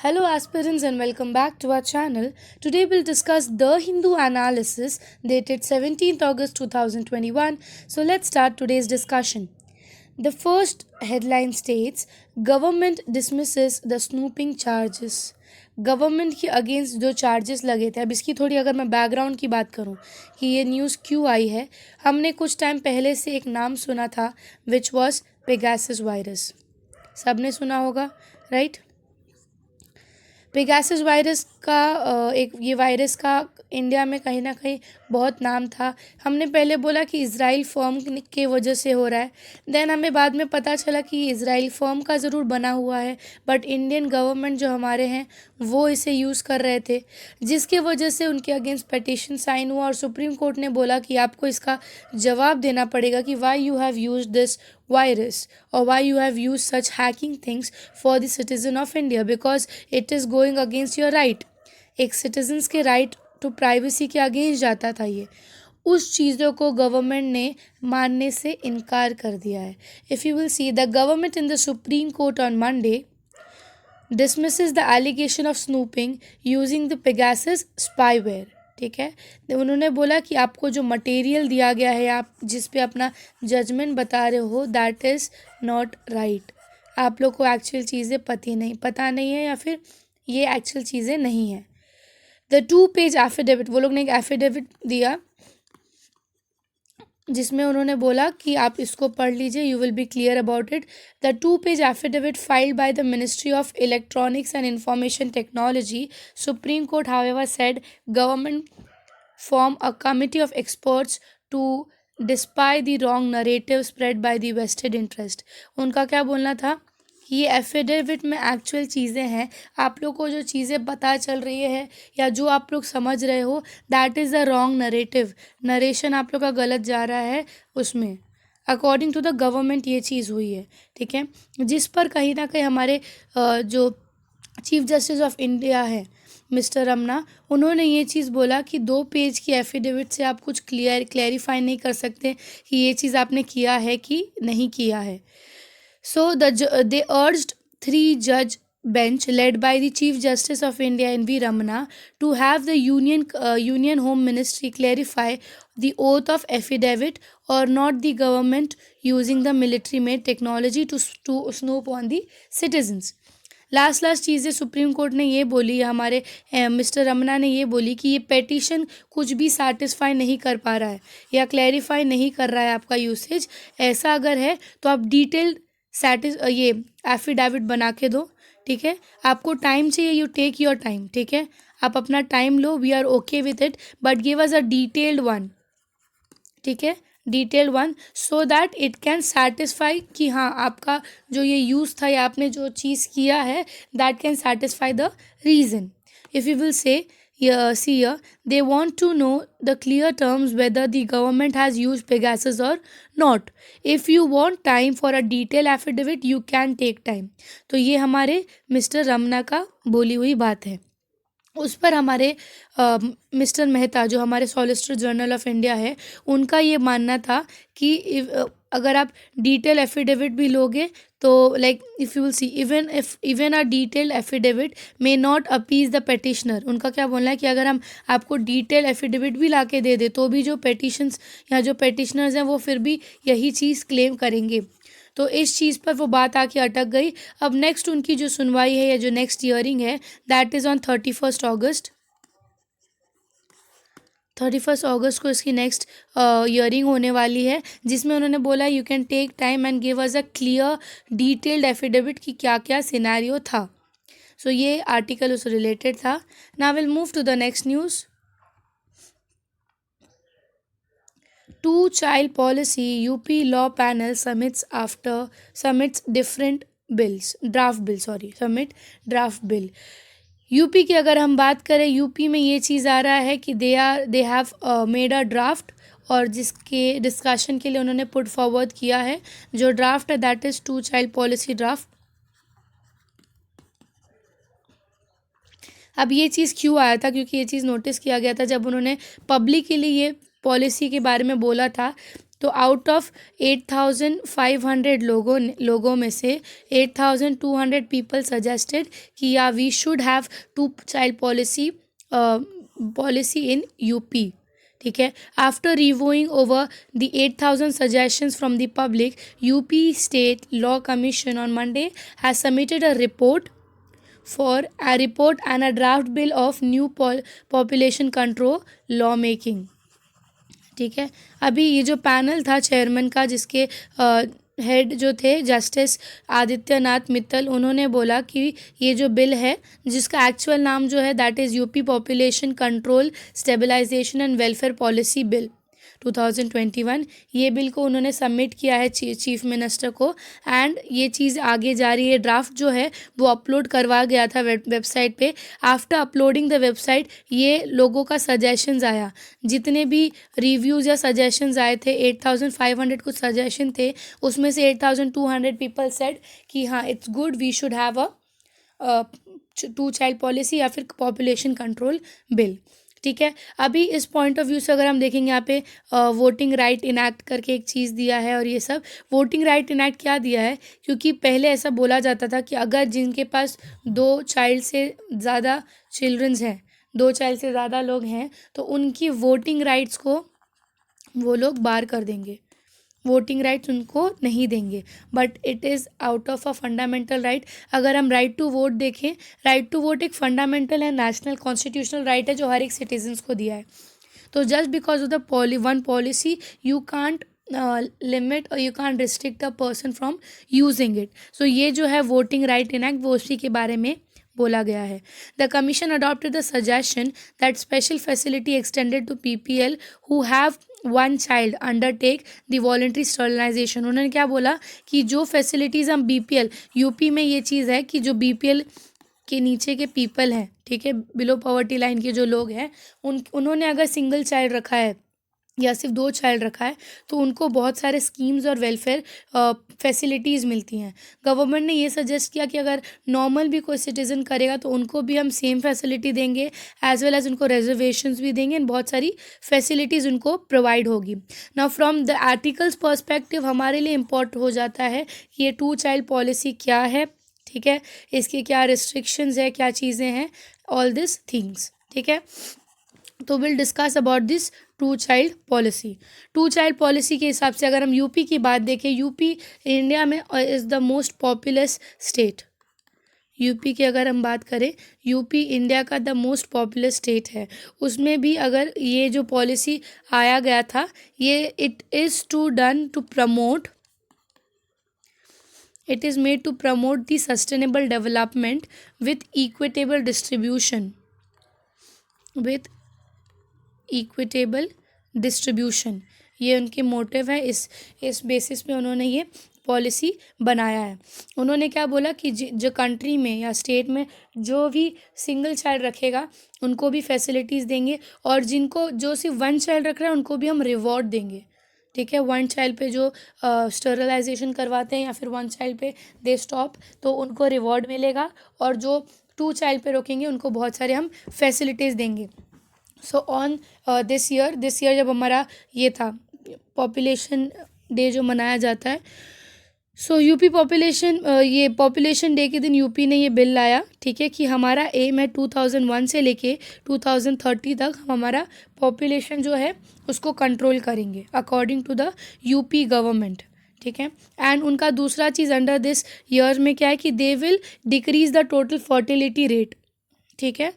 Hello, aspirants, and welcome back to our channel. Today, we'll discuss The Hindu analysis dated 17th August 2021. So, let's start today's discussion. The first headline states Government dismisses the snooping charges. Government के against जो charges लगे थे, अब इसकी थोड़ी अगर मैं background की बात करूं कि ये न्यूज़ क्यों आई है, हमने कुछ टाइम पहले से एक नाम सुना था विच वॉज पेगासस वायरस. सबने सुना होगा, राइट? पेगासस वायरस का एक ये वायरस का इंडिया में कहीं ना कहीं बहुत नाम था. हमने पहले बोला कि इज़राइल फर्म के वजह से हो रहा है. देन हमें बाद में पता चला कि इज़राइल फर्म का ज़रूर बना हुआ है, बट इंडियन गवर्नमेंट जो हमारे हैं वो इसे यूज़ कर रहे थे, जिसके वजह से उनके अगेंस्ट पटिशन साइन हुआ और सुप्रीम कोर्ट ने बोला कि आपको इसका जवाब देना पड़ेगा कि why you have use this virus or why you have used such hacking things for the citizen of India because it is going against your right. एक citizens के right to privacy के अगेंस्ट जाता था ये. उस चीज़ों को government ने मानने से इनकार कर दिया है. If you will see the government in the supreme court on Monday dismisses the allegation of snooping using the Pegasus spyware. ठीक है, तो उन्होंने बोला कि आपको जो मटेरियल दिया गया है, आप जिस पे अपना जजमेंट बता रहे हो, दैट इज़ नॉट राइट. आप लोग को एक्चुअल चीज़ें पता नहीं है या फिर ये एक्चुअल चीज़ें नहीं हैं. द 2 पेज एफिडेविट, वो लोग ने एक एफिडेविट दिया जिसमें उन्होंने बोला कि आप इसको पढ़ लीजिए, you will be clear about it. The 2 page affidavit filed by the ministry of electronics and information technology. Supreme court however said government form a committee of experts to dispel the wrong narrative spread by the vested interest. उनका क्या बोलना था कि ये affidavit में actual चीज़ें हैं, आप लोग को जो चीज़ें पता चल रही है या जो आप लोग समझ रहे हो, that is the wrong narrative. Narration आप लोग का गलत जा रहा है उसमें. अकॉर्डिंग टू द गवर्नमेंट ये चीज़ हुई है, ठीक है, जिस पर कहीं ना कहीं हमारे जो चीफ जस्टिस ऑफ इंडिया है मिस्टर रमना, उन्होंने ये चीज़ बोला कि 2 पेज की एफिडेविट से आप कुछ क्लैरिफाई नहीं कर सकते कि ये चीज़ आपने किया है कि नहीं किया है. सो दे अर्ज्ड 3 जज bench led by the Chief Justice of India N.V. Ramana to have the Union Home Ministry clarify the oath of affidavit or not the government using the military made technology to snoop on the citizens. Last चीज़ें supreme Court ने ये बोली, हमारे mister Ramna ने ये बोली कि ये पेटिशन कुछ भी सेटिस्फाई नहीं कर पा रहा है या क्लैरिफाई नहीं कर रहा है आपका यूसेज. ऐसा अगर है तो आप डिटेल्ड ये एफिडेविट बना के दो, ठीक है. आपको टाइम चाहिए, यू टेक योर टाइम, ठीक है, आप अपना टाइम लो, we are okay with it, but give us a detailed one, ठीक है, detailed one, so that it can satisfy कि हाँ आपका जो ये यूज़ था या आपने जो चीज़ किया है, that can satisfy the reason. If you will say see here, they want to know the clear terms whether the government has used Pegasus or not. If you want time for a detailed affidavit, you can take time. तो ये हमारे mister Ramna का बोली हुई बात है. उस पर हमारे मिस्टर मेहता जो हमारे सॉलिसिटर जनरल ऑफ इंडिया है, उनका ये मानना था कि अगर आप डिटेल एफिडेविट भी लोगे तो like if you will see even a detailed affidavit may not appease the petitioner. उनका क्या बोलना है कि अगर हम आपको डिटेल एफिडेविट भी ला के दे दे तो भी जो पेटिशंस या जो पेटिशनर्स हैं वो फिर भी यही चीज़ क्लेम करेंगे. तो इस चीज़ पर वो बात आके अटक गई. अब नेक्स्ट उनकी जो सुनवाई है या जो नेक्स्ट हियरिंग है, दैट इज़ ऑन 31 अगस्त. 31 अगस्त को इसकी नेक्स्ट हियरिंग होने वाली है, जिसमें उन्होंने बोला you can take time and give us a clear detailed affidavit कि क्या क्या सिनेरियो था. सो ये आर्टिकल उससे रिलेटेड था. Now will move to the next news. 2 child policy UP law panel submits different bills draft bill sorry submit draft bill. UP की अगर हम बात करें, यूपी में ये चीज़ आ रहा है कि they have made a draft, और जिसके डिस्कशन के लिए उन्होंने पुट फॉरवर्ड किया है. जो ड्राफ्ट है that is 2 child policy draft. अब ये चीज़ क्यों आया था, क्योंकि ये चीज़ नोटिस किया गया था जब उन्होंने पब्लिक के लिए ये पॉलिसी के बारे में बोला था तो आउट ऑफ 8,500 लोगों में से 8,200 पीपल सजेस्टेड कि या we should have two child policy in UP. ठीक है. After reviewing over the 8,000 suggestions from the public, UP state law commission on Monday has submitted a report and a draft bill of new population control law making. ठीक है. अभी ये जो panel था chairman का, जिसके हेड जो थे जस्टिस आदित्यनाथ मित्तल, उन्होंने बोला कि ये जो बिल है, जिसका एक्चुअल नाम जो है that is UP population control stabilization and welfare policy bill 2021, ये बिल को उन्होंने सबमिट किया है चीफ मिनिस्टर को. एंड ये चीज़ आगे जा रही है. ड्राफ्ट जो है वो अपलोड करवा गया था वेबसाइट पे. आफ्टर अपलोडिंग द वेबसाइट, ये लोगों का सजेशंस आया. जितने भी रिव्यूज़ या सजेशंस आए थे, 8,500 कुछ सजेशन थे, उसमें से 8,200 पीपल सेड कि हाँ, it's good, we should have a two child policy या फिर पॉपुलेशन कंट्रोल बिल. ठीक है. अभी इस पॉइंट ऑफ व्यू से अगर हम देखेंगे, यहाँ पे वोटिंग राइट इनैक्ट करके एक चीज़ दिया है. और ये सब वोटिंग राइट इनैक्ट क्या दिया है, क्योंकि पहले ऐसा बोला जाता था कि अगर जिनके पास 2 चाइल्ड से ज़्यादा चिल्ड्रंस हैं, 2 चाइल्ड से ज़्यादा लोग हैं, तो उनकी वोटिंग राइट्स को वो लोग बार कर देंगे, वोटिंग राइट्स उनको नहीं देंगे. But it is out of a fundamental right. अगर हम राइट टू वोट देखें, राइट टू वोट एक फंडामेंटल है, नेशनल कॉन्स्टिट्यूशनल राइट है जो हर एक सिटीजन्स को दिया है. तो just because of the one policy you can't limit और you can't restrict a person from using it. So ये जो है वोटिंग राइट इनैक्ट, वो उसी के बारे में बोला गया है. The commission adopted the suggestion that special facility extended to PPL who have 1 child undertake the voluntary sterilization. उन्होंने क्या बोला कि जो फैसिलिटीज़ हम बीपीएल, यूपी में ये चीज़ है कि जो बीपीएल के नीचे के पीपल हैं, ठीक है, बिलो पॉवर्टी लाइन के जो लोग हैं, उन्होंने अगर सिंगल चाइल्ड रखा है या सिर्फ 2 चाइल्ड रखा है, तो उनको बहुत सारे स्कीम्स और वेलफेयर फैसिलिटीज़ मिलती हैं. गवर्नमेंट ने ये सजेस्ट किया कि अगर नॉर्मल भी कोई सिटीज़न करेगा तो उनको भी हम सेम फैसिलिटी देंगे, एज वेल एज उनको रिजर्वेशंस भी देंगे, एंड बहुत सारी फैसिलिटीज़ उनको प्रोवाइड होगी. Now from the articles perspective हमारे लिए इम्पोर्टेंट हो जाता है कि ये 2 चाइल्ड पॉलिसी क्या है. ठीक है. इसके क्या रिस्ट्रिक्शंस है, क्या चीज़ें हैं, ऑल दिस थिंग्स. ठीक है. तो will discuss about this 2 child policy. 2 child policy के हिसाब से अगर हम यूपी की बात देखें, यूपी इंडिया में is the most populous state. UP की अगर हम बात करें, यूपी इंडिया का द मोस्ट पॉपुलर स्टेट है. उसमें भी अगर ये जो पॉलिसी आया गया था, ये it is made to promote the sustainable development with equitable distribution. ये उनके मोटिव है. इस बेसिस पे उन्होंने ये पॉलिसी बनाया है. उन्होंने क्या बोला कि जो कंट्री में या स्टेट में जो भी सिंगल चाइल्ड रखेगा उनको भी फैसिलिटीज़ देंगे, और जो सिर्फ 1 चाइल्ड रख रहा है उनको भी हम रिवॉर्ड देंगे. ठीक है. 1 चाइल्ड पे जो स्टरलाइजेशन करवाते हैं या फिर 1 चाइल्ड पे दे स्टॉप, तो उनको रिवॉर्ड मिलेगा, और जो 2 चाइल्ड पे रोकेंगे उनको बहुत सारे हम फैसिलिटीज़ देंगे. सो ऑन दिस ईयर जब हमारा ये था पॉपुलेशन डे जो मनाया जाता है, सो यूपी ये पॉपुलेशन डे के दिन यूपी ने ये बिल लाया. ठीक है, कि हमारा एम है 2001 से लेके 2030 तक हम हमारा पॉपुलेशन जो है उसको कंट्रोल करेंगे according to the UP government. ठीक है. एंड उनका दूसरा चीज़ अंडर दिस ईयर में क्या है कि they will decrease the total fertility rate. ठीक है.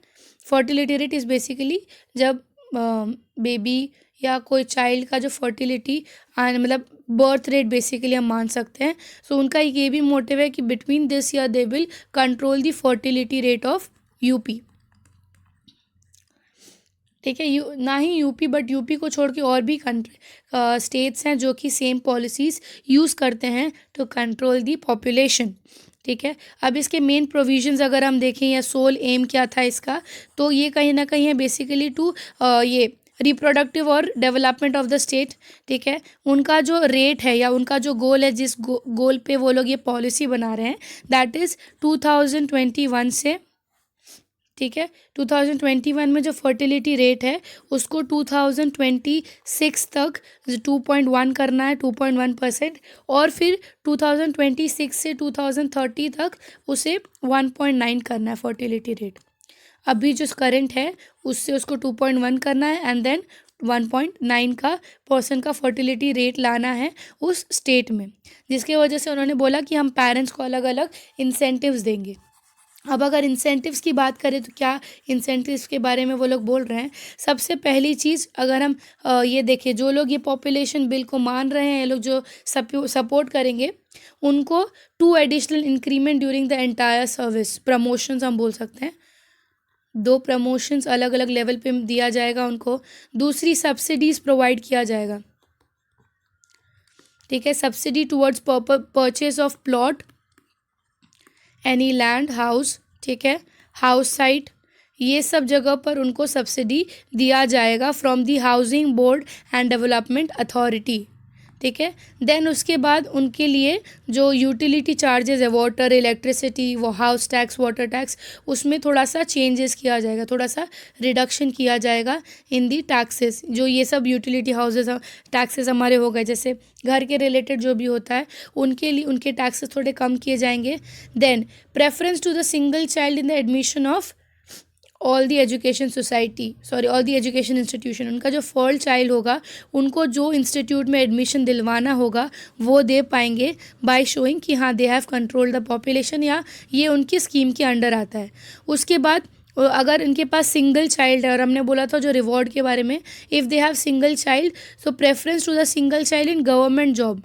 फर्टिलिटी रेट इज़ बेसिकली जब बेबी या कोई चाइल्ड का जो फर्टिलिटी मतलब बर्थ रेट बेसिकली हम मान सकते हैं. सो उनका ये भी मोटिव है कि between this year they will control the fertility rate of UP. ठीक है. ना ही यूपी बट यूपी को छोड़ के और भी स्टेट्स हैं जो कि सेम पॉलिसीज़ यूज़ करते हैं टू कंट्रोल दी पॉपुलेशन. ठीक है. अब इसके मेन प्रोविजंस अगर हम देखें या सोल एम क्या था इसका, तो ये कहीं ना कहीं है बेसिकली टू ये रिप्रोडक्टिव और डेवलपमेंट ऑफ द स्टेट. ठीक है. उनका जो रेट है या उनका जो गोल है, जिस गोल पे वो लोग ये पॉलिसी बना रहे हैं, दैट इज़ 2021 से ठीक है। 2021 में जो फर्टिलिटी रेट है उसको 2026 तक 2.1 करना है, 2.1%, और फिर 2026 से 2030 तक उसे 1.9 करना है फर्टिलिटी रेट। अभी जो करंट है उससे उसको 2.1 करना है एंड देन 1.9 का पर्सन का फर्टिलिटी रेट लाना है उस स्टेट में, जिसके वजह से उन्होंने बोला कि हम पेरेंट्स को अलग अलग इंसेंटिव्स देंगे। अब अगर इंसेंटिव्स की बात करें तो क्या इंसेंटिव्स के बारे में वो लोग बोल रहे हैं। सबसे पहली चीज़ अगर हम ये देखें, जो लोग ये पॉपुलेशन बिल को मान रहे हैं, ये लोग जो सपोर्ट करेंगे, उनको 2 additional increment during the entire service, promotions हम बोल सकते हैं, 2 प्रमोशंस अलग अलग लेवल पे दिया जाएगा उनको। दूसरी सब्सिडीज़ प्रोवाइड किया जाएगा, ठीक है, subsidy towards purchase of plot, any land, house, ठीक है, हाउस साइट, ये सब जगह पर उनको सब्सिडी दिया जाएगा from the housing board and development authority, ठीक है। देन उसके बाद उनके लिए जो यूटिलिटी चार्जेस है, वाटर, इलेक्ट्रिसिटी, वो हाउस टैक्स, वाटर टैक्स, उसमें थोड़ा सा चेंजेस किया जाएगा, थोड़ा सा रिडक्शन किया जाएगा इन दी टैक्सेस। जो ये सब यूटिलिटी हाउसेस टैक्सेस हमारे हो गए, जैसे घर के रिलेटेड जो भी होता है उनके लिए उनके टैक्सेस थोड़े कम किए जाएंगे। Then preference to the single child in the admission of all the education institution, उनका जो फर्स्ट चाइल्ड होगा उनको जो इंस्टीट्यूट में एडमिशन दिलवाना होगा वो दे पाएंगे बाय शोइंग कि हाँ they have control the population, या ये उनकी स्कीम के अंडर आता है। उसके बाद अगर इनके पास सिंगल चाइल्ड है, और हमने बोला था जो रिवॉर्ड के बारे में, if they have single child so preference to the single child in government job,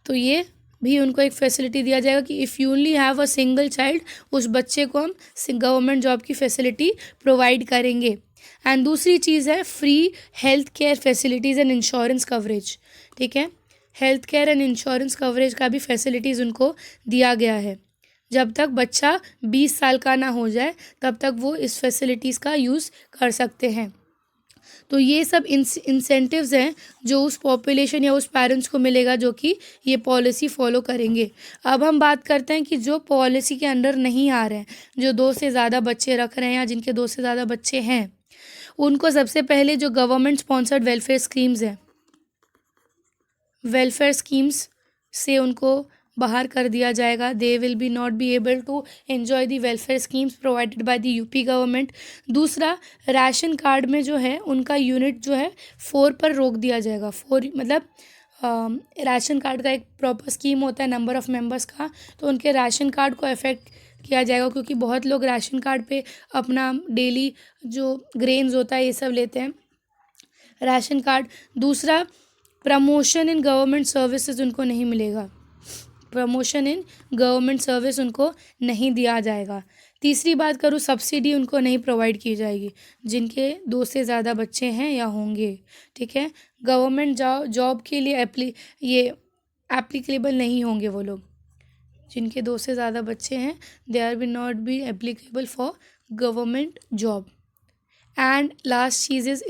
तो ये भी उनको एक फैसिलिटी दिया जाएगा कि if you only have a single child, उस बच्चे को हम गवर्नमेंट जॉब की फैसिलिटी प्रोवाइड करेंगे। एंड दूसरी चीज़ है free health care facilities and insurance coverage, ठीक है, health care and insurance coverage का भी फैसिलिटीज़ उनको दिया गया है। जब तक बच्चा 20 साल का ना हो जाए तब तक वो इस फैसिलिटीज़ का यूज़ कर सकते हैं। तो ये सब इंसेंटिव्स हैं जो उस पॉपुलेशन या उस पेरेंट्स को मिलेगा जो कि ये पॉलिसी फॉलो करेंगे। अब हम बात करते हैं कि जो पॉलिसी के अंडर नहीं आ रहे हैं, जो 2 से ज़्यादा बच्चे रख रहे हैं या जिनके 2 से ज़्यादा बच्चे हैं, उनको सबसे पहले जो गवर्नमेंट स्पॉन्सर्ड वेलफेयर स्कीम्स हैं, वेलफेयर स्कीम्स से उनको बाहर कर दिया जाएगा। They will be not be able to enjoy the welfare schemes provided by the UP government. दूसरा, राशन कार्ड में जो है उनका यूनिट जो है 4 पर रोक दिया जाएगा। 4 मतलब राशन कार्ड का एक प्रॉपर स्कीम होता है नंबर ऑफ़ मेंबर्स का, तो उनके राशन कार्ड को अफेक्ट किया जाएगा, क्योंकि बहुत लोग राशन कार्ड पे अपना डेली जो ग्रेन्स होता है ये सब लेते हैं, राशन कार्ड। दूसरा, प्रमोशन इन गवर्नमेंट सर्विसेज उनको नहीं मिलेगा, प्रमोशन इन गवर्नमेंट सर्विस उनको नहीं दिया जाएगा। तीसरी बात करूँ, सब्सिडी उनको नहीं प्रोवाइड की जाएगी जिनके 2 से ज़्यादा बच्चे हैं या होंगे, ठीक है। गवर्नमेंट जॉब के लिए ये एप्लीकेबल नहीं होंगे वो लोग जिनके 2 से ज़्यादा बच्चे हैं, they are will not be applicable for government job. And last चीज़ इज़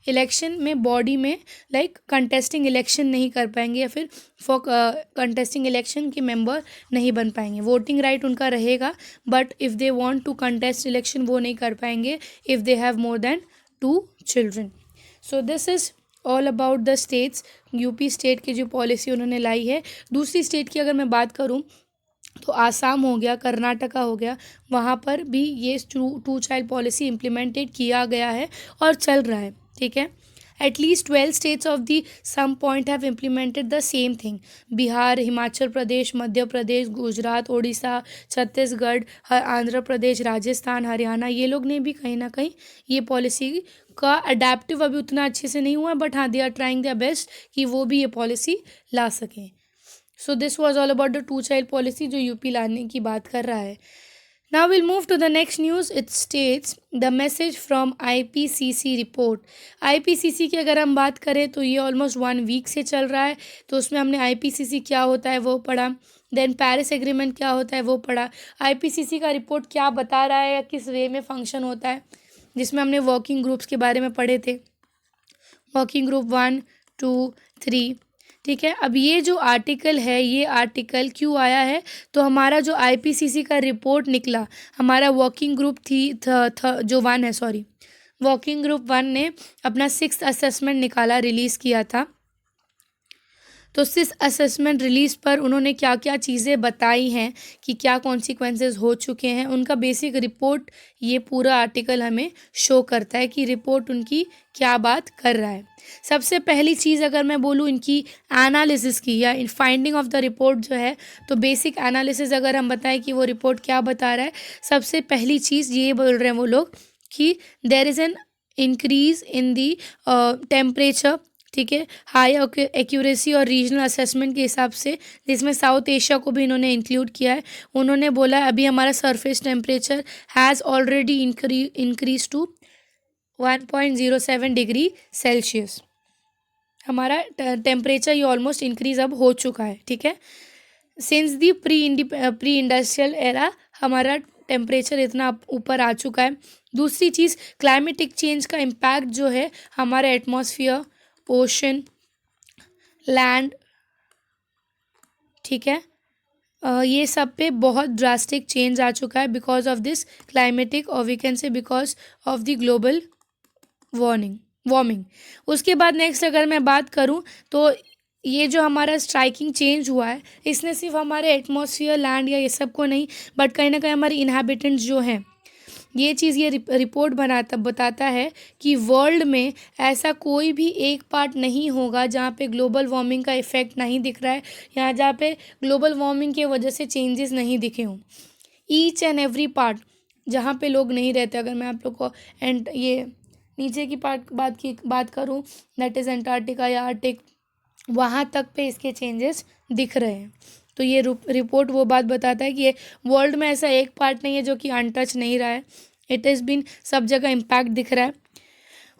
इलेक्शन में बॉडी में लाइक कंटेस्टिंग इलेक्शन नहीं कर पाएंगे, या फिर फॉर कंटेस्टिंग इलेक्शन के मेंबर नहीं बन पाएंगे। वोटिंग राइट उनका रहेगा, but if they want to contest election वो नहीं कर पाएंगे if they have more than 2 children. So this is all about the states. UP state की जो पॉलिसी उन्होंने लाई है। दूसरी स्टेट की अगर मैं बात करूँ तो आसाम हो गया, कर्नाटका हो गया, वहाँ पर भी ये 2 चाइल्ड पॉलिसी इम्प्लीमेंटेड किया गया है और चल रहा है, ठीक है। At least 12 states of the some point have implemented the same thing. Bihar, Himachal Pradesh, Madhya Pradesh, Gujarat, Orissa, Chhattisgarh, Andhra Pradesh, Rajasthan, Haryana, ये लोग ने भी कहीं ना कहीं ये पॉलिसी का अडेप्टिव अभी उतना अच्छे से नहीं हुआ, बट हाँ they are trying their best कि वो भी ये पॉलिसी ला सकें। So this was all about the 2 child policy जो यूपी लाने की बात कर रहा है। Now we'll move to the next news. It states the message from IPCC report. IPCC की अगर हम बात करें तो ये ऑलमोस्ट 1 वीक से चल रहा है, तो उसमें हमने IPCC क्या होता है वो पढ़ा, देन पेरिस एग्रीमेंट क्या होता है वो पढ़ा, IPCC का रिपोर्ट क्या बता रहा है या किस वे में फंक्शन होता है, जिसमें हमने वर्किंग ग्रुप्स के बारे में पढ़े थे। वर्किंग ग्रुप 1, 2, 3, ठीक है, अब ये जो आर्टिकल है, ये आर्टिकल क्यों आया है, तो हमारा जो आईपीसीसी का रिपोर्ट निकला, हमारा वर्किंग ग्रुप जो 1 है, सॉरी, वर्किंग ग्रुप 1 ने अपना 6th असेसमेंट निकाला, रिलीज़ किया था। तो सिस असेसमेंट रिलीज़ पर उन्होंने क्या क्या चीज़ें बताई हैं कि क्या कॉन्सिक्वेंसेस हो चुके हैं, उनका बेसिक रिपोर्ट ये पूरा आर्टिकल हमें शो करता है कि रिपोर्ट उनकी क्या बात कर रहा है। सबसे पहली चीज़ अगर मैं बोलूँ इनकी एनालिसिस की या फाइंडिंग ऑफ द रिपोर्ट जो है, तो बेसिक एनालिसिस अगर हम बताएं कि वो रिपोर्ट क्या बता रहा है, सबसे पहली चीज़ ये बोल रहे हैं वो लोग कि there is an increase in the temperature, ठीक है, हाई एक्यूरेसी और रीजनल असेसमेंट के हिसाब से, जिसमें साउथ एशिया को भी इन्होंने इंक्लूड किया है। उन्होंने बोला अभी हमारा surface temperature has already increase to 1.07 degree Celsius. हमारा टेम्परेचर ये ऑलमोस्ट इंक्रीज अब हो चुका है, ठीक है। Since the pre industrial era हमारा टेम्परेचर इतना ऊपर आ चुका है। दूसरी चीज़, क्लाइमेटिक चेंज का इम्पैक्ट जो है हमारे एटमॉस्फेयर, ओशन, लैंड, ठीक है, ये सब पे बहुत ड्रास्टिक चेंज आ चुका है बिकॉज ऑफ दिस क्लाइमेटिक, और we can say because of the global warming. उसके बाद नेक्स्ट अगर मैं बात करूँ तो ये जो हमारा स्ट्राइकिंग चेंज हुआ है, इसने सिर्फ हमारे एटमॉस्फेयर, लैंड या ये सब को नहीं, बट कहीं ना कहीं हमारे इनहेबिटेंट्स जो हैं, ये चीज़ ये रिपोर्ट बताता है कि वर्ल्ड में ऐसा कोई भी एक पार्ट नहीं होगा जहाँ पे ग्लोबल वार्मिंग का इफ़ेक्ट नहीं दिख रहा है, या जहाँ पे ग्लोबल वार्मिंग की वजह से चेंजेस नहीं दिखे हों। ईच एंड एवरी पार्ट जहाँ पे लोग नहीं रहते, अगर मैं आप लोग को एंड ये नीचे की बात करूँ, दैट इज़ अंटार्कटिका या आर्टिक, वहाँ तक पे इसके चेंजेस दिख रहे हैं। तो ये रिपोर्ट वो बात बताता है कि ये वर्ल्ड में ऐसा एक पार्ट नहीं है जो कि अनटच नहीं रहा है, इट इज़ बीन सब जगह इम्पैक्ट दिख रहा है।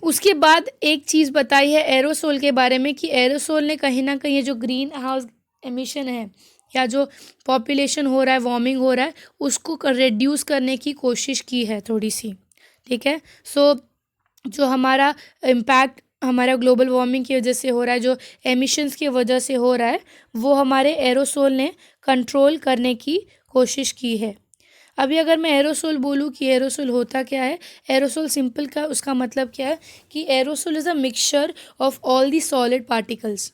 उसके बाद एक चीज़ बताई है एरोसोल के बारे में कि एरोसोल ने कहीं ना कहीं जो ग्रीन हाउस एमिशन है या जो पॉपुलेशन हो रहा है, वार्मिंग हो रहा है, उसको रिड्यूस करने की कोशिश की है थोड़ी सी, ठीक है। सो जो हमारा इम्पैक्ट हमारा ग्लोबल वार्मिंग की वजह से हो रहा है, जो एमिशंस की वजह से हो रहा है, वो हमारे एरोसोल ने कंट्रोल करने की कोशिश की है। अभी अगर मैं एरोसोल बोलूँ कि एरोसोल होता क्या है, एरोसोल सिंपल का उसका मतलब क्या है कि aerosol is a mixture of all the solid particles,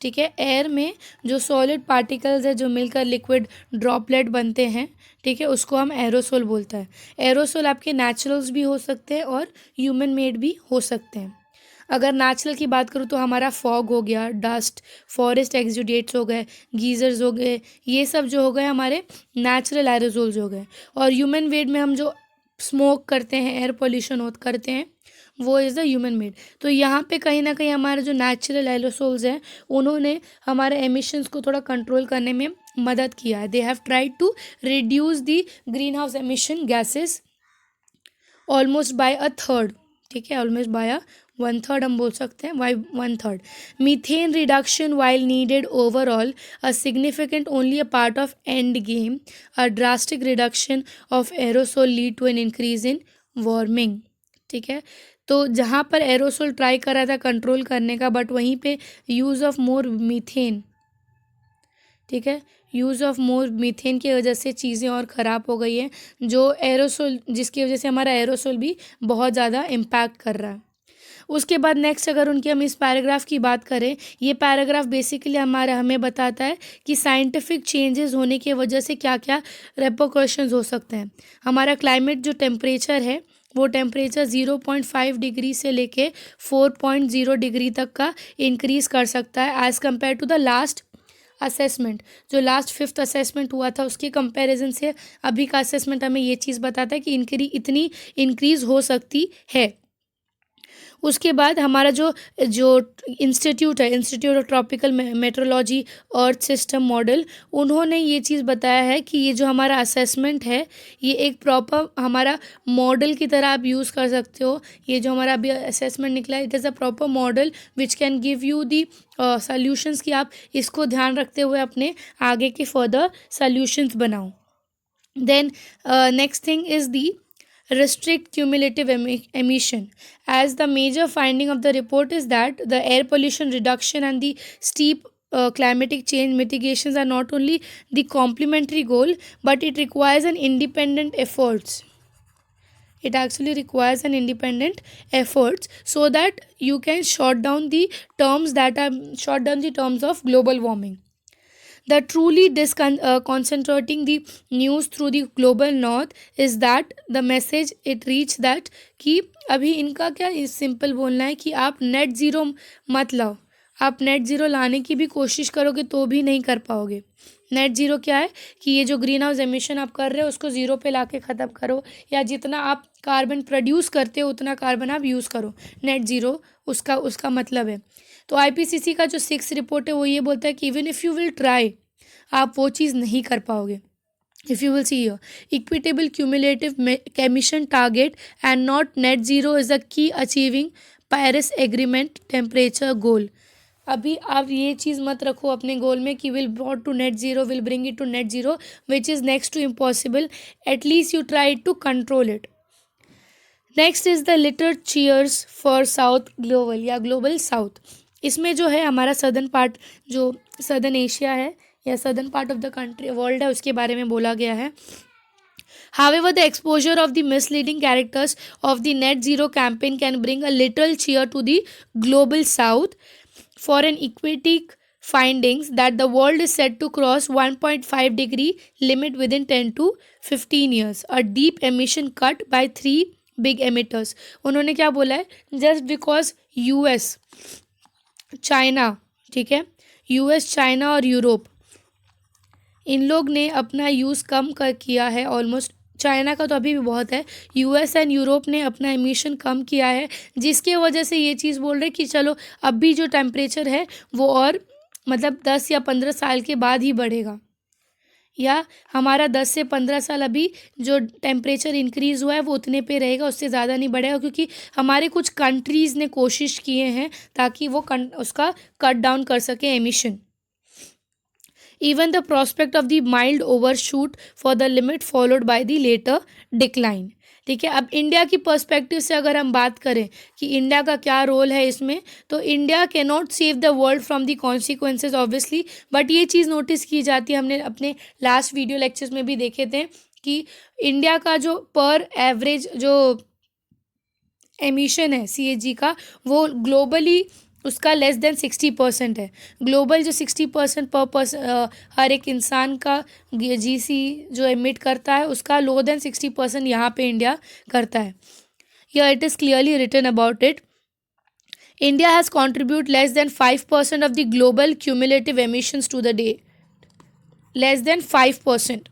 ठीक है। एयर में जो सॉलिड पार्टिकल्स है जो मिलकर लिक्विड ड्रॉपलेट बनते हैं, ठीक है, उसको हम एरोसोल बोलते हैं। एरोसोल आपके नेचुरल्स भी हो सकते हैं और ह्यूमन मेड भी हो सकते हैं। अगर नेचुरल की बात करूँ तो हमारा फॉग हो गया, डस्ट, फॉरेस्ट एक्सुडेट्स हो गए, गीजर्स हो गए, ये सब जो हो गए हमारे नेचुरल एरोसोल्स हो गए। और ह्यूमन मेड में हम जो स्मोक करते हैं, एयर पोल्यूशन करते हैं, वो इज़ द ह्यूमन मेड। तो यहाँ पे कहीं ना कहीं हमारे जो नेचुरल एरोसोल्स हैं, उन्होंने हमारे एमिशंस को थोड़ा कंट्रोल करने में मदद किया है। They have tried to reduce the greenhouse emission gases almost by a third, ठीक है, ऑलमोस्ट बाय अ 1/3 हम बोल सकते हैं, वाई 1/3। Methane reduction while needed overall a significant only a part of end game, a drastic reduction of aerosol lead to an increase in warming, ठीक है। तो जहाँ पर एरोसोल ट्राई कर रहा था कंट्रोल करने का, बट वहीं पे यूज़ ऑफ मोर मीथेन, ठीक है, यूज़ ऑफ मोर मीथेन की वजह से चीज़ें और ख़राब हो गई हैं, जो एरोसोल, जिसकी वजह से हमारा एरोसोल भी बहुत ज़्यादा इम्पैक्ट कर रहा है। उसके बाद नेक्स्ट अगर उनकी हम इस पैराग्राफ की बात करें, ये पैराग्राफ बेसिकली हमें बताता है कि साइंटिफिक चेंजेस होने की वजह से क्या क्या रेपरकशंस हो सकते हैं। हमारा क्लाइमेट जो टेम्परेचर है, वो टेम्परेचर 0.5 डिग्री से लेके 4.0 डिग्री तक का इंक्रीज़ कर सकता है as compare to the last assessment. जो लास्ट 5th असेसमेंट हुआ था उसके कंपैरिजन से अभी का असेसमेंट हमें ये चीज़ बताता है कि इतनी इंक्रीज़ हो सकती है। उसके बाद हमारा जो जो इंस्टीट्यूट है, institute of tropical metrology earth system model, उन्होंने ये चीज़ बताया है कि ये जो हमारा असेसमेंट है, ये एक प्रॉपर हमारा मॉडल की तरह आप यूज़ कर सकते हो। ये जो हमारा अभी असेसमेंट निकला है, it is a proper model which can give you the solutions, कि आप इसको ध्यान रखते हुए अपने आगे के फर्दर सॉल्यूशंस बनाओ। Then next thing is the restrict cumulative emission. As the major finding of the report is that the air pollution reduction and the steep climatic change mitigations are not only the complementary goal, but it requires an independent efforts. It actually requires an independent efforts so that you can short down the terms of global warming. The truly concentrating the news through the global north is that the message it reach that कि अभी इनका क्या इस simple बोलना है कि आप net zero मत लाओ, आप नेट ज़ीरो लाने की भी कोशिश करोगे तो भी नहीं कर पाओगे. नेट ज़ीरो क्या है कि ये जो ग्रीन हाउस एमिशन आप कर रहे हो उसको ज़ीरो पे लाके ख़त्म करो, या जितना आप कार्बन प्रोड्यूस करते हो उतना कार्बन आप यूज़ करो. नेट ज़ीरो उसका उसका मतलब है. तो आईपीसीसी का जो 6 रिपोर्ट है वो ये बोलता है कि even if you will try, आप वो चीज़ नहीं कर पाओगे. If you will see here, equitable cumulative emission target and not net zero is the key achieving Paris agreement temperature goal. अभी आप ये चीज़ मत रखो अपने गोल में कि will brought to net zero, will bring it to net zero, which is next to impossible. At least you try to control it. Next is the litter cheers for south global या global south. इसमें जो है हमारा southern part, जो southern Asia है या southern part of the country world है, उसके बारे में बोला गया है. However, the exposure of the misleading characters of the net zero campaign can bring a little cheer to the global south for an equatic findings that the world is set to cross 1.5 degree limit within 10 to 15 years. A deep emission cut by 3 big emitters. उन्होंने क्या बोला है, just because US, China, ठीक है, US, China और Europe, इन लोग ने अपना यूज़ कम कर किया है. ऑलमोस्ट चाइना का तो अभी भी बहुत है. यूएस एंड यूरोप ने अपना एमिशन कम किया है, जिसके वजह से ये चीज़ बोल रहे कि चलो अब भी जो टेम्परेचर है वो और मतलब 10 या 15 साल के बाद ही बढ़ेगा, या हमारा 10 से 15 साल अभी जो टेम्परेचर इंक्रीज़ हुआ है वो उतने पे रहेगा, उससे ज़्यादा नहीं बढ़ेगा. क्योंकि हमारे कुछ कंट्रीज़ ने कोशिश किए हैं ताकि वो उसका कट डाउन कर सके emission. Even the prospect of the mild overshoot for the limit followed by the later decline. ठीक है. अब इंडिया की पर्सपेक्टिव से अगर हम बात करें कि इंडिया का क्या रोल है इसमें, तो India can not save the world from the consequences obviously, but ये चीज़ नोटिस की जाती है, हमने अपने लास्ट वीडियो लेक्चर्स में भी देखे थे कि इंडिया का जो पर एवरेज जो एमिशन है सीएजी का, वो ग्लोबली उसका लेस देन 60% है. ग्लोबल जो 60% पर हर एक इंसान का जीसी जो एमिट करता है उसका लो देन 60% यहाँ पे इंडिया करता है. Here it is clearly written about it. India has contributed less than 5% of the global cumulative emissions to the day. Less than 5%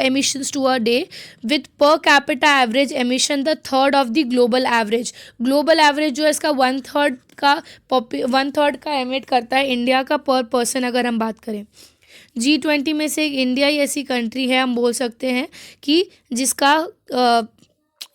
emissions to a day, with per capita average emission the third of the global average. Global average जो है इसका one third का emit करता है India का पर person. अगर हम बात करें G20 में से इंडिया ही ऐसी कंट्री है, हम बोल सकते हैं कि जिसका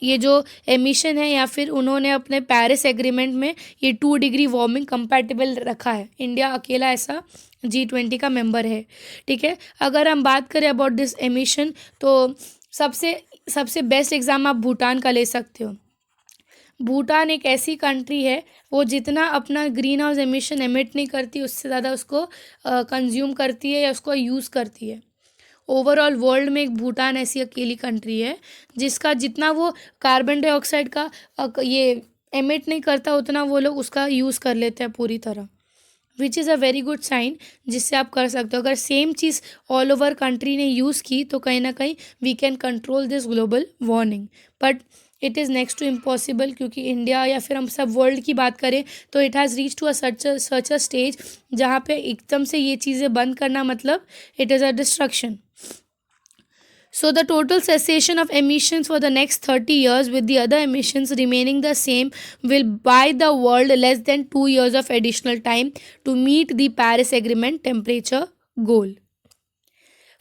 ये जो एमिशन है या फिर उन्होंने अपने पेरिस एग्रीमेंट में ये 2 डिग्री वार्मिंग कंपैटिबल रखा है. इंडिया अकेला ऐसा G20 का मेंबर है. ठीक है. अगर हम बात करें अबाउट दिस एमिशन, तो सबसे बेस्ट एग्जाम आप भूटान का ले सकते हो. भूटान एक ऐसी कंट्री है वो जितना अपना ग्रीन हाउस एमिशन एमिट नहीं करती, उससे ज़्यादा उसको कंज्यूम करती है या उसको यूज़ करती है. ओवरऑल वर्ल्ड में एक भूटान ऐसी अकेली कंट्री है जिसका जितना वो कार्बन डाइऑक्साइड का ये एमिट नहीं करता उतना वो लोग उसका यूज़ कर लेते हैं पूरी तरह, which is a very good sign जिससे आप कर सकते हो. अगर सेम चीज़ ऑल ओवर कंट्री ने यूज़ की तो कहीं ना कहीं we can control this global warming, but it is next to impossible. क्योंकि इंडिया या फिर हम सब वर्ल्ड की बात करें तो it has reach to such a stage जहाँ पे एकदम से ये चीज़ें बंद करना मतलब it is a destruction. So the total cessation of emissions for the next 30 years, with the other emissions remaining the same, will buy the world less than 2 years of additional time to meet the Paris Agreement temperature goal.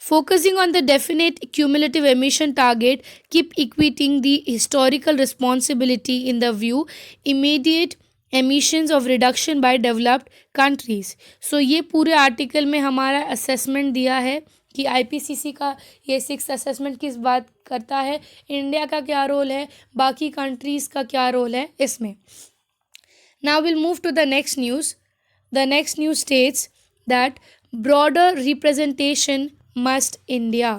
Focusing on the definite cumulative emission target, keep equating the historical responsibility in the view immediate emissions of reduction by developed countries. So ये पूरे article में हमारा assessment दिया है कि IPCC का ये 6th assessment किस बात करता है, इंडिया का क्या रोल है, बाकी कंट्रीज़ का क्या रोल है इसमें. Now we'll move to the next news. The next news states that broader representation must India.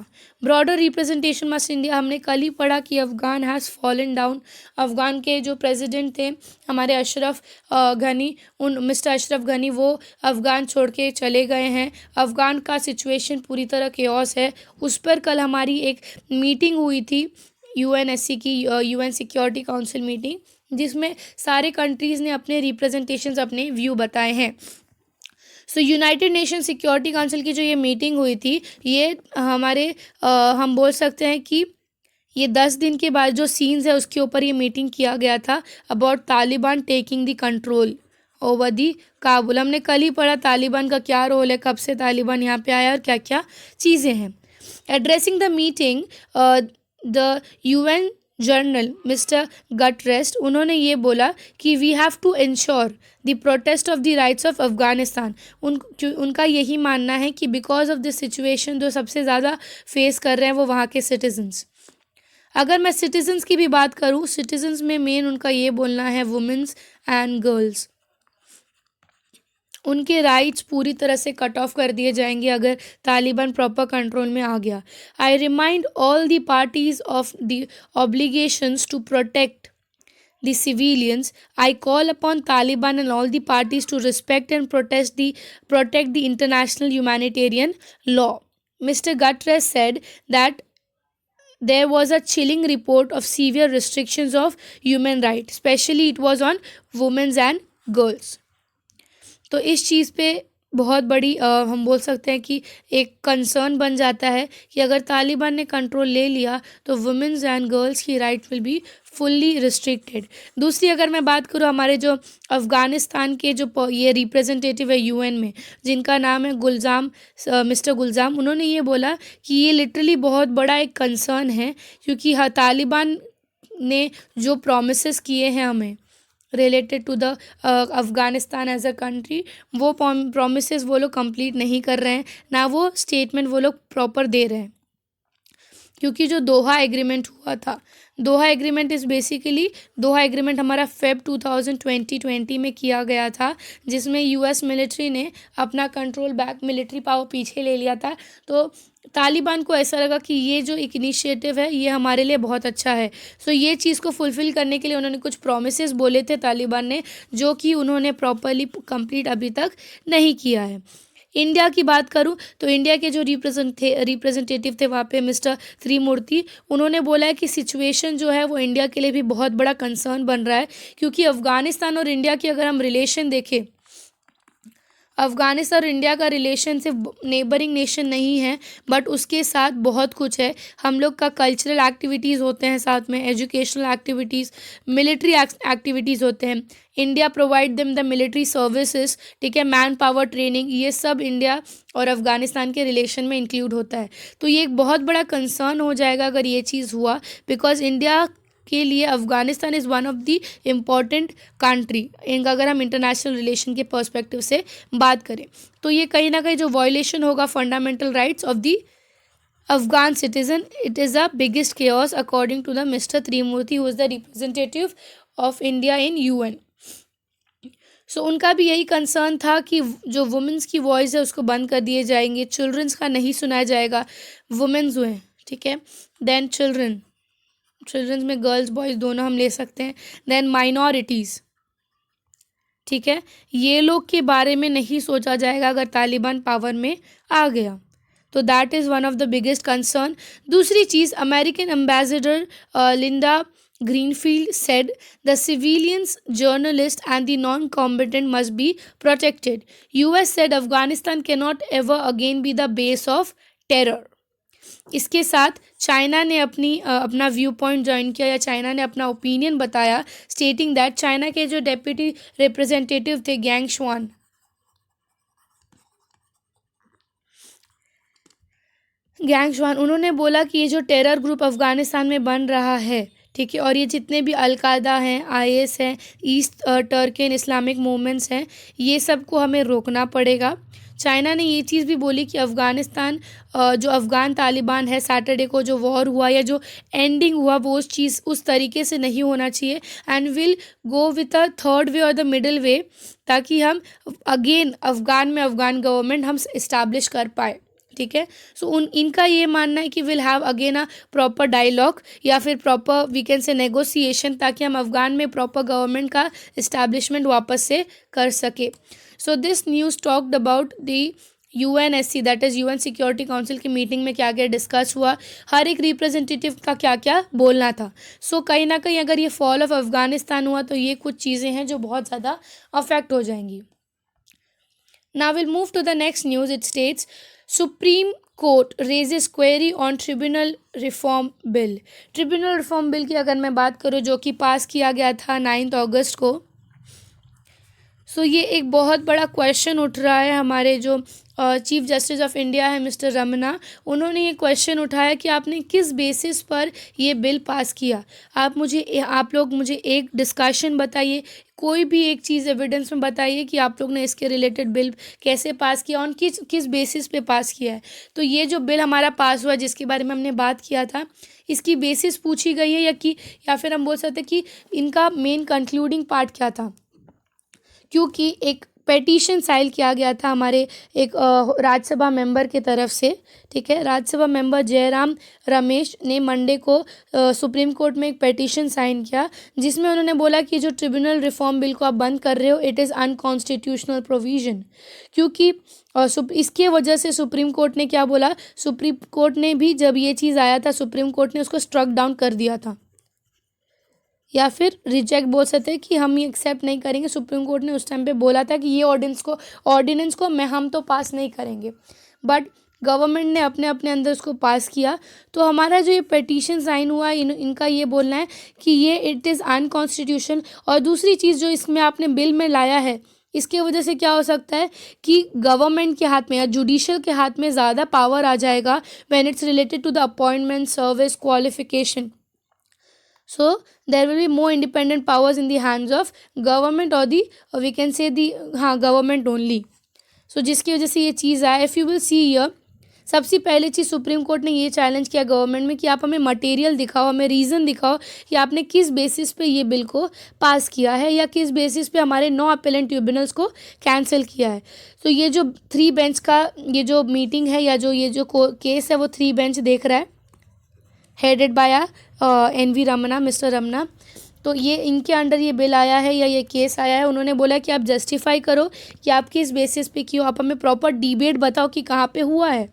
Broader representation must India. हमने कल ही पढ़ा कि Afghan has fallen down. Afghan के जो प्रेसिडेंट थे हमारे अशरफ गनी, मिस्टर अशरफ गनी, वो अफ़गान छोड़ के चले गए हैं. अफ़गान का सिचुएशन पूरी तरह केओस है. उस पर कल हमारी एक मीटिंग हुई थी यूएनएससी की, यूएन सिक्योरिटी काउंसिल मीटिंग, जिसमें सारे कंट्रीज़ ने अपने रिप्रेजेंटेशंस, अपने व्यू बताए हैं. सो यूनाइटेड नेशन सिक्योरिटी काउंसिल की जो ये मीटिंग हुई थी, ये हमारे हम बोल सकते हैं कि ये 10 दिन के बाद जो सीन्स है उसके ऊपर ये मीटिंग किया गया था about Taliban taking the control over the Kabul. हमने कल ही पढ़ा तालिबान का क्या रोल है, कब से तालिबान यहाँ पे आया और क्या क्या चीज़ें हैं. Addressing the meeting the UN general mister Guterres, उन्होंने ये बोला कि we have to ensure the protest of the rights of Afghanistan. उनका यही मानना है कि बिकॉज ऑफ दिस सिचुएशन जो सबसे ज़्यादा फेस कर रहे हैं वो वहाँ के सिटीजन्स. अगर मैं सिटीजन्स की भी बात करूँ, सिटीजन्स में मेन उनका ये बोलना है वुमेन्स एंड गर्ल्स, उनके राइट्स पूरी तरह से कट ऑफ कर दिए जाएंगे अगर तालिबान प्रॉपर कंट्रोल में आ गया. I remind all the parties of the obligations to protect the civilians. I call upon Taliban and all the parties to respect and protect the international humanitarian law. Mr. Guterres said that there was a chilling report of severe restrictions of human rights, especially it was on women and girls. तो इस चीज़ पे बहुत बड़ी हम बोल सकते हैं कि एक कंसर्न बन जाता है कि अगर तालिबान ने कंट्रोल ले लिया तो वुमेन्स एंड गर्ल्स की right will be fully restricted. दूसरी अगर मैं बात करूँ, हमारे जो अफ़गानिस्तान के जो ये रिप्रेजेंटेटिव है यूएन में, जिनका नाम है गुलजाम, मिस्टर गुलजाम, उन्होंने ये बोला कि ये लिटरली बहुत बड़ा एक कंसर्न है, क्योंकि तालिबान ने जो प्रोमिसेस किए हैं हमें related to the Afghanistan as a country, वो प्रोमिसेस वो लोग कंप्लीट नहीं कर रहे हैं, ना वो स्टेटमेंट वो लोग प्रॉपर दे रहे हैं. क्योंकि जो दोहा एग्रीमेंट हुआ था, Doha agreement is basically, Doha agreement हमारा फेब 2020 में किया गया था, जिसमें यूएस मिलिट्री ने अपना कंट्रोल बैक, मिलिट्री पावर पीछे ले लिया था. तो तालिबान को ऐसा लगा कि ये जो एक इनिशिएटिव है ये हमारे लिए बहुत अच्छा है. सो ये चीज़ को फुलफ़िल करने के लिए उन्होंने कुछ प्रोमिसेस बोले थे तालिबान ने, जो कि उन्होंने प्रॉपरली कंप्लीट अभी तक नहीं किया है. इंडिया की बात करूं तो इंडिया के जो रिप्रेजेंटेटिव थे वहाँ पे मिस्टर त्रिमूर्ति, उन्होंने बोला है कि सिचुएशन जो है वो इंडिया के लिए भी बहुत बड़ा कंसर्न बन रहा है, क्योंकि अफ़गानिस्तान और इंडिया की अगर हम रिलेशन देखें, अफ़गानिस्तान और इंडिया का रिलेशन सिर्फ नेबरिंग नेशन नहीं है, बट उसके साथ बहुत कुछ है. हम लोग का कल्चरल एक्टिविटीज़ होते हैं, साथ में एजुकेशनल एक्टिविटीज़, मिलिट्री एक्टिविटीज़ होते हैं. India provide them the military services, ठीक है, मैन पावर ट्रेनिंग, ये सब इंडिया और अफ़गानिस्तान के रिलेशन में इंक्लूड होता है. तो ये एक बहुत बड़ा कंसर्न हो जाएगा अगर ये चीज़ हुआ, बिकॉज इंडिया के लिए Afghanistan is one of the important country. इनका अगर हम इंटरनेशनल रिलेशन के पर्सपेक्टिव से बात करें तो ये कहीं ना कहीं जो वायलेशन होगा fundamental rights of the Afghan citizen, it is the biggest chaos according to the mister Tirumurti who is the representative of India in UN. So उनका भी यही कंसर्न था कि जो वुमेंस की वॉइस है उसको बंद कर दिए जाएंगे, चिल्ड्रंस का नहीं सुनाया जाएगा. वुमेन्स हुए, ठीक है, देन चिल्ड्रंस में गर्ल्स बॉयज़ दोनों हम ले सकते हैं. देन माइनॉरिटीज़, ठीक है, ये लोग के बारे में नहीं सोचा जाएगा अगर तालिबान पावर में आ गया. तो that is one of the biggest concern. दूसरी चीज़, American ambassador Linda Greenfield said the civilians, journalists and the non-combatant must be protected. US said Afghanistan cannot ever again be the base of terror. इसके साथ China ने अपना view point join किया, या China ने अपना ओपिनियन बताया, stating that China के जो डेप्यूटी रिप्रेजेंटेटिव थे गैंग शुआन, उन्होंने बोला कि ये जो टेरर ग्रुप अफ़गानिस्तान में बन रहा है, ठीक है, और ये जितने भी अलकायदा हैं, आईएस हैं, ईस्ट टर्कियन इस्लामिक मूवमेंट्स हैं, ये सब को हमें रोकना पड़ेगा. चाइना ने ये चीज़ भी बोली कि अफ़गानिस्तान जो अफ़गान तालिबान है, सैटरडे को जो वॉर हुआ या जो एंडिंग हुआ वो उस चीज़ उस तरीके से नहीं होना चाहिए, and will go with a third way और द मिडल वे, ताकि हम अगेन अफ़गान में अफ़गान गवर्नमेंट हम इस्टेब्लिश कर पाए। ठीक है, सो इनका ये मानना है कि will have again a proper dialogue या फिर proper we can say negotiation, ताकि हम अफ़गान में प्रॉपर गवर्नमेंट का इस्टेब्लिशमेंट वापस से कर सके। So this news talked about the UNSC, that is UN security council की मीटिंग में क्या क्या डिस्कस हुआ, हर एक रिप्रेजेंटेटिव का क्या क्या बोलना था। सो कहीं ना कहीं अगर ये फॉल ऑफ अफ़गानिस्तान हुआ तो ये कुछ चीज़ें हैं जो बहुत ज़्यादा अफेक्ट हो जाएंगी। Now we'll move to the next news. It states Supreme Court raises query on Tribunal Reform Bill. Tribunal Reform Bill की अगर मैं बात करूँ जो कि पास किया गया था 9 अगस्त को, सो ये एक बहुत बड़ा क्वेश्चन उठ रहा है। हमारे जो चीफ जस्टिस ऑफ इंडिया है मिस्टर रमना, उन्होंने ये क्वेश्चन उठाया कि आपने किस बेसिस पर ये बिल पास किया। आप लोग मुझे एक डिस्कशन बताइए, कोई भी एक चीज़ एविडेंस में बताइए कि आप लोग ने इसके रिलेटेड बिल कैसे पास किया और किस किस बेसिस पे पास किया है। तो ये जो बिल हमारा पास हुआ जिसके बारे में हमने बात किया था, इसकी बेसिस पूछी गई है या फिर हम बोल सकते हैं कि इनका मेन कंक्लूडिंग पार्ट क्या था। क्योंकि एक पेटिशन फाइल किया गया था हमारे एक राज्यसभा मेंबर के तरफ से। ठीक है, राज्यसभा मेंबर जयराम रमेश ने मंडे को सुप्रीम कोर्ट में एक पेटिशन साइन किया, जिसमें उन्होंने बोला कि जो ट्रिब्यूनल रिफॉर्म बिल को आप बंद कर रहे हो, इट इज़ अनकॉन्स्टिट्यूशनल प्रोविजन। क्योंकि इसके वजह से सुप्रीम कोर्ट ने क्या बोला, सुप्रीम कोर्ट ने भी जब ये चीज़ आया था सुप्रीम कोर्ट ने उसको स्ट्रक डाउन कर दिया था, या फिर रिजेक्ट बोल सकते हैं कि हम ये एक्सेप्ट नहीं करेंगे। सुप्रीम कोर्ट ने उस टाइम पे बोला था कि ये ऑर्डिनेंस को हम तो पास नहीं करेंगे, बट गवर्नमेंट ने अपने अपने अंदर उसको पास किया। तो हमारा जो ये पिटीशन साइन हुआ इनका ये बोलना है कि ये इट इज़ अनकॉन्स्टिट्यूशनल। और दूसरी चीज़ जो इसमें आपने बिल में लाया है, इसके वजह से क्या हो सकता है कि गवर्नमेंट के हाथ में या जुडिशल के हाथ में ज़्यादा पावर आ जाएगा when it's related to the appointment, service, qualification. So there will be more independent powers in the hands of government or the we can say the government only. So जिसकी वजह से ये चीज़ आया। If you will see here, सबसे पहले चीज़ supreme Court ने ये challenge किया गवर्नमेंट में कि आप हमें मटेरियल दिखाओ, हमें रीज़न दिखाओ कि आपने किस बेसिस पे ये बिल को पास किया है या किस बेसिस पे हमारे 9 अपीलेंट ट्रिब्यूनल्स को कैंसिल किया है। तो ये जो 3 बेंच का ये जो मीटिंग है या ये जो केस है वो 3 बेंच देख रहा है, headed by N V. Ramana, mister Ramana. तो ये इनके अंडर ये बिल आया है या ये केस आया है। उन्होंने बोला कि आप जस्टिफाई करो कि आप किस बेसिस पे क्यों, आप हमें प्रॉपर डिबेट बताओ कि कहाँ पे हुआ है।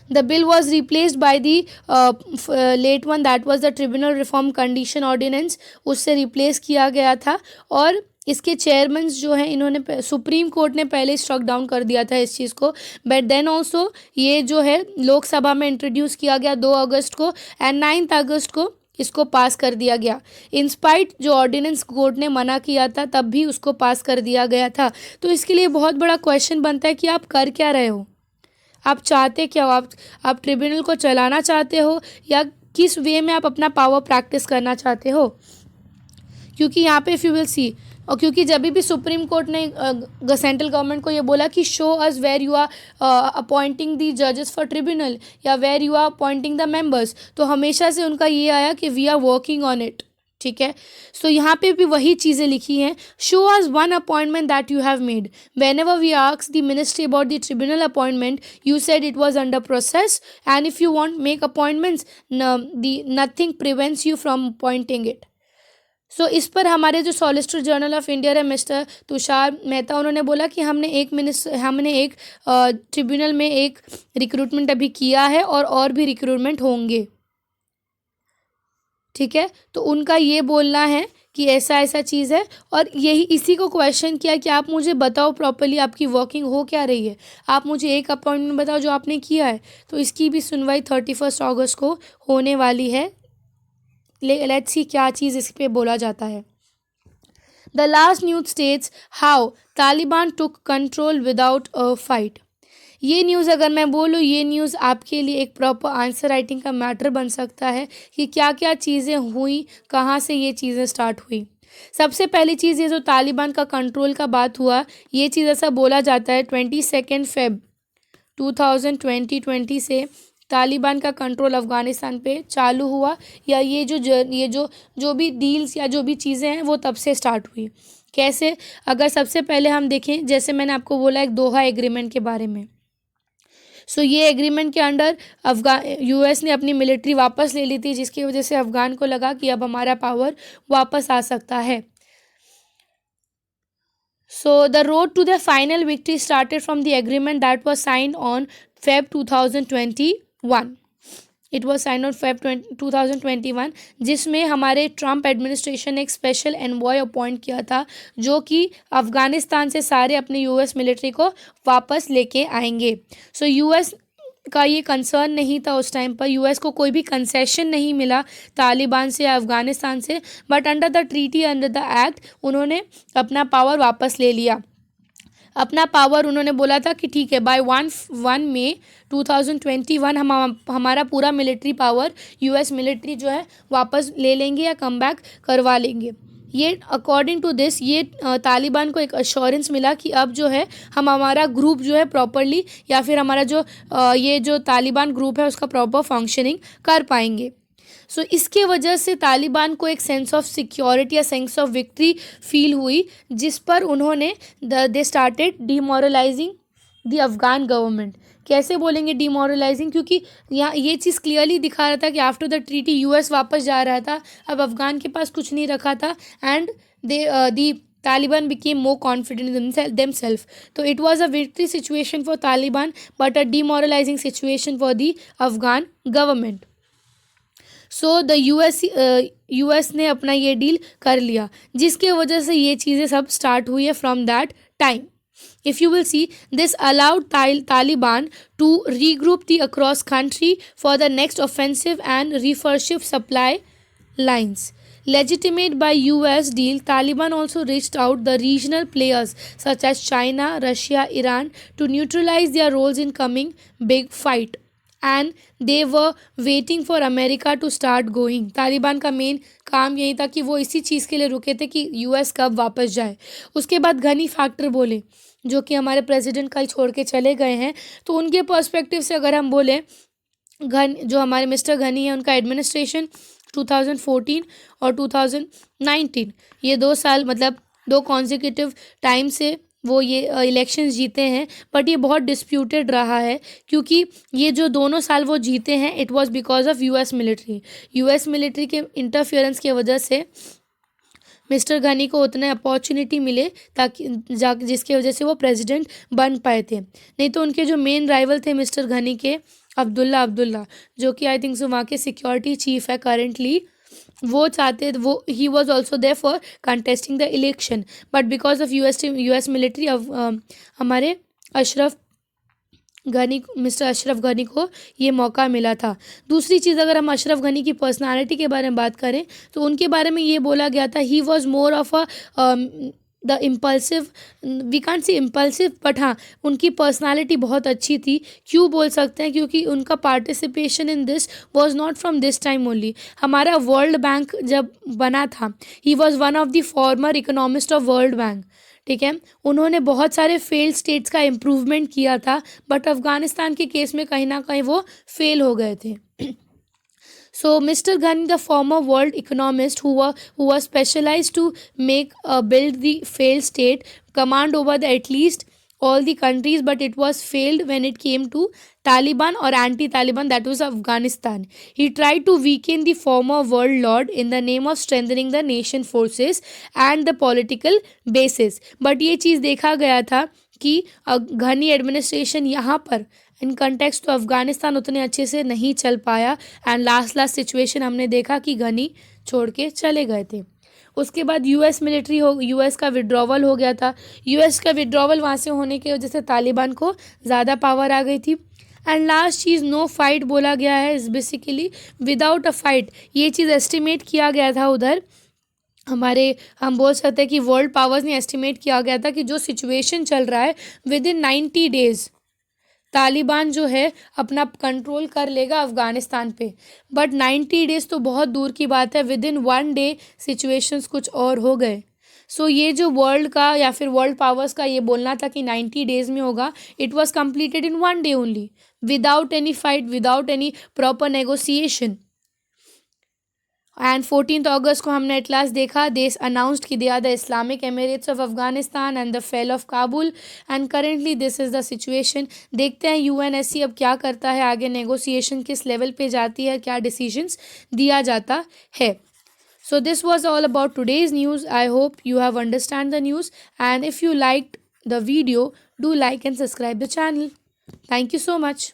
The bill was replaced by the late one, that was the tribunal reform condition ordinance, उससे रिप्लेस किया गया था। और इसके चेयरमैन जो हैं इन्होंने सुप्रीम कोर्ट ने पहले स्ट्रक डाउन कर दिया था इस चीज़ को, बट देन ऑल्सो ये जो है लोकसभा में इंट्रोड्यूस किया गया 2 अगस्त को, एंड 9 अगस्त को इसको पास कर दिया गया। इंस्पाइट जो ऑर्डिनेंस कोर्ट ने मना किया था तब भी उसको पास कर दिया गया था। तो इसके लिए बहुत बड़ा क्वेश्चन बनता है कि आप कर क्या रहे हो, आप चाहते क्या हो, आप ट्रिब्यूनल को चलाना चाहते हो या किस वे में आप अपना पावर प्रैक्टिस करना चाहते हो। क्योंकि यहाँ पे इफ़ यू विल सी, और क्योंकि जब भी सुप्रीम कोर्ट ने सेंट्रल गवर्नमेंट को ये बोला कि show us where you are appointing the जजेस फॉर ट्रिब्यूनल या where you are appointing the members, तो हमेशा से उनका ये आया कि we are working on it. ठीक है, सो यहाँ पे भी वही चीज़ें लिखी हैं। Show us one appointment that you have made. Whenever we ask the ministry about the tribunal appointment, you said it was under process, and if you want make appointments nothing prevents you from appointing it. So इस पर हमारे जो solicitor general of India है mister Tushar Mehta, उन्होंने बोला कि हमने एक ट्रिब्यूनल में एक रिक्रूटमेंट अभी किया है और भी रिक्रूटमेंट होंगे। ठीक है, तो उनका ये बोलना है कि ऐसा ऐसा चीज़ है, और यही इसी को क्वेश्चन किया कि आप मुझे बताओ प्रॉपर्ली आपकी वर्किंग हो क्या रही है, आप मुझे एक अपॉइंटमेंट बताओ जो आपने किया है। तो इसकी भी सुनवाई 31 अगस्त को होने वाली है। लेट्स सी क्या चीज़ इस पे बोला जाता है। The last news states how Taliban took control without a fight. ये न्यूज़ अगर मैं बोलूँ, ये न्यूज़ आपके लिए एक प्रॉपर आंसर राइटिंग का मैटर बन सकता है कि क्या क्या चीज़ें हुई, कहाँ से ये चीज़ें स्टार्ट हुई। सबसे पहली चीज़, ये जो तालिबान का कंट्रोल का बात हुआ, ये चीज़ ऐसा बोला जाता है 22 Feb 2020 से तालिबान का कंट्रोल अफ़गानिस्तान पे चालू हुआ, या ये जो भी डील्स या जो भी चीज़ें हैं वो तब से स्टार्ट हुई। कैसे? अगर सबसे पहले हम देखें, जैसे मैंने आपको बोला एक दोहा एग्रीमेंट के बारे में। सो ये एग्रीमेंट के अंडर यूएस ने अपनी मिलिट्री वापस ले ली थी, जिसकी वजह से अफ़गान को लगा कि अब हमारा पावर वापस आ सकता है। So the road to the final victory started from the agreement that was signed on Feb 2021. It was signed on Feb 2021, जिसमें हमारे ट्रम्प एडमिनिस्ट्रेशन ने एक स्पेशल एनवॉय अपॉइंट किया था, जो कि अफ़गानिस्तान से सारे अपने यूएस मिलिट्री को वापस लेके आएंगे। सो यूएस का ये कंसर्न नहीं था उस टाइम पर, यूएस को कोई भी कंसेशन नहीं मिला तालिबान से या अफ़गानिस्तान से, but under the treaty, under the act, उन्होंने अपना पावर वापस ले लिया। अपना पावर उन्होंने बोला था कि ठीक है, बाय 1 मई 2021 हमारा पूरा मिलिट्री पावर यूएस मिलिट्री जो है वापस ले लेंगे या कम बैक करवा लेंगे। ये अकॉर्डिंग टू दिस, ये तालिबान को एक अश्योरेंस मिला कि अब जो है हम हमारा ग्रुप जो है प्रॉपरली, या फिर हमारा जो ये जो तालिबान ग्रुप है उसका प्रॉपर फंक्शनिंग कर पाएंगे। सो इसके वजह से तालिबान को एक सेंस ऑफ सिक्योरिटी या सेंस ऑफ विक्ट्री फील हुई, जिस पर उन्होंने they started demoralising the Afghan government. कैसे बोलेंगे डीमोरलाइजिंग? क्योंकि यहाँ ये चीज़ क्लियरली दिखा रहा था कि आफ्टर द ट्रीटी यूएस वापस जा रहा था, अब अफ़गान के पास कुछ नहीं रखा था, and the Taliban became more confident in themselves. तो it was a victory situation for Taliban but a demoralising situation for the Afghan government. So the US ने अपना ये डील कर लिया, जिसके वजह से ये चीज़ें सब स्टार्ट हुई है from that time. If you will see, this allowed Taliban to regroup the across country for the next offensive and refurbish supply lines. Legitimate by US deal, Taliban also reached out the regional players such as China, Russia, Iran to neutralize their roles in coming big fight. And they were waiting for America to start going. Taliban का main काम यही था कि वो इसी चीज़ के लिए रुके थे कि यूएस कब वापस जाए। उसके बाद घनी फैक्टर बोले, जो कि हमारे प्रेसिडेंट कल छोड़ के चले गए हैं, तो उनके पर्सपेक्टिव से अगर हम बोलें, जो हमारे मिस्टर घनी है, उनका एडमिनिस्ट्रेशन 2014 और 2019, ये 2 साल, मतलब 2 कॉन्जिक्यूटिव टाइम से वो ये इलेक्शंस जीते हैं, बट ये बहुत डिस्प्यूटेड रहा है, क्योंकि ये जो दोनों साल वो जीते हैं, it was because of US military के इंटरफेरेंस की वजह से मिस्टर घनी को उतने अपॉर्चुनिटी मिले ताकि जिसकी वजह से वो प्रेसिडेंट बन पाए थे। नहीं तो उनके जो मेन राइवल थे मिस्टर घनी के, अब्दुल्ला, जो कि आई थिंक सो वहाँ के सिक्योरिटी चीफ है करंटली, वो चाहते, वो he was also there for contesting the election, but because of US military हमारे मिस्टर अशरफ गनी को ये मौका मिला था। दूसरी चीज़, अगर हम अशरफ गनी की पर्सनालिटी के बारे में बात करें, तो उनके बारे में ये बोला गया था, he was more of a the impulsive, we can't say impulsive, but हाँ, उनकी पर्सनालिटी बहुत अच्छी थी। क्यों बोल सकते हैं? क्योंकि उनका participation in this was not from this time only. हमारा वर्ल्ड बैंक जब बना था, he was one of the former economist of world bank, ठीक है। उन्होंने बहुत सारे फेल्ड स्टेट्स का इम्प्रूवमेंट किया था, बट अफ़गानिस्तान के केस में कहीं ना कहीं वो फेल हो गए थे। So Mr. Ghani, the former world economist who was specialized to build the failed state, command over at least all the countries, but it was failed when it came to Taliban or anti-Taliban, that was Afghanistan. He tried to weaken the former world lord in the name of strengthening the nation forces and the political basis. But ये चीज़ देखा गया था कि घनी administration यहाँ पर in context तो अफ़गानिस्तान उतने अच्छे से नहीं चल पाया, एंड लास्ट सिचुएशन हमने देखा कि घनी छोड़ के चले गए थे। उसके बाद यूएस का विड्रॉवल हो गया था। यूएस का विड्रॉवल वहाँ से होने की वजह से तालिबान को ज़्यादा पावर आ गई थी। एंड लास्ट चीज़, नो फाइट बोला गया है, is basically without a fight. ये चीज़ एस्टिमेट किया गया था उधर हम बोल सकते हैं कि वर्ल्ड पावर्स ने एस्टिमेट किया गया था कि जो सिचुएशन चल रहा है, विद इन 90 डेज़ तालिबान जो है अपना कंट्रोल कर लेगा अफगानिस्तान पे। बट 90 डेज तो बहुत दूर की बात है, विद इन 1 डे सिचुएशंस कुछ और हो गए। सो ये जो वर्ल्ड का या फिर वर्ल्ड पावर्स का ये बोलना था कि 90 डेज में होगा, it was completed in 1 day only, without any fight, without any proper negotiation. And 14 अगस्त को हमने एट लास्ट देखा, देश अनाउंस्ड कि they are the Islamic Emirates of Afghanistan and the fall of Kabul. And currently this is the situation. देखते हैं UNSC अब क्या करता है, आगे नेगोशिएशन किस लेवल पे जाती है, क्या डिसीजंस दिया जाता है। So this was all about today's news. I hope you have understand the news, and if you liked the video, do like and subscribe the channel. Thank you so much.